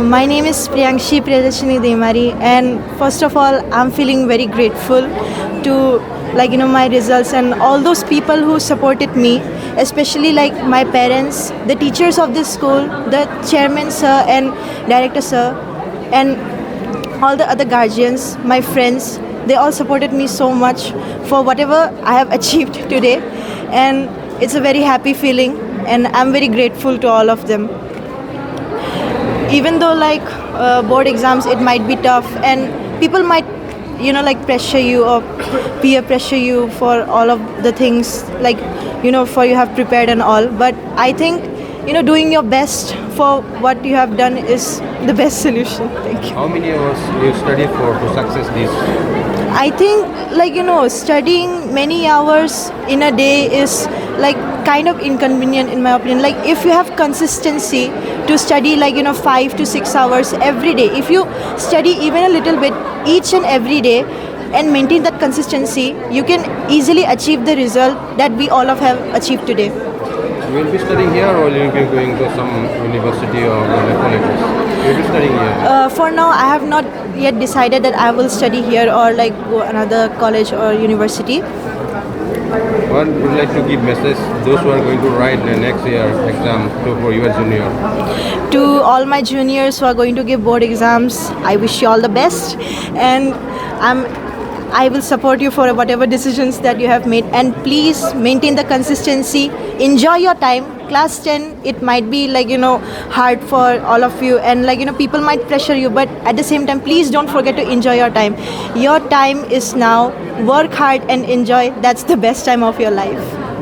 my name is Priyankshi Priyadashini Demari, and first of all, I'm feeling very grateful to my results and all those people who supported me, especially like my parents, the teachers of this school, the chairman sir and director sir, and all the other guardians, my friends. They all supported me so much for whatever I have achieved today, and it's a very happy feeling, and I'm very grateful to all of them. Even though board exams, it might be tough and people might pressure you or peer pressure you for all of the things for you have prepared and all, but I think doing your best for what you have done is the best solution. Thank you. How many hours you study for to success this? I think studying many hours in a day is kind of inconvenient in my opinion. Like if you have consistency to study 5 to 6 hours every day, if you study even a little bit each and every day and maintain that consistency, you can easily achieve the result that we all have achieved today. You will be studying here or you will be going to some university or colleges? You will be studying here? For now, I have not yet decided that I will study here or go another college or university. What would you like to give message those who are going to write the next year exam for your junior? To all my juniors who are going to give board exams, I wish you all the best, and I will support you for whatever decisions that you have made, and please maintain the consistency, enjoy your time. Class 10, it might be hard for all of you, and people might pressure you, but at the same time please don't forget to enjoy your time. Your time is now. Work hard and enjoy. That's the best time of your life.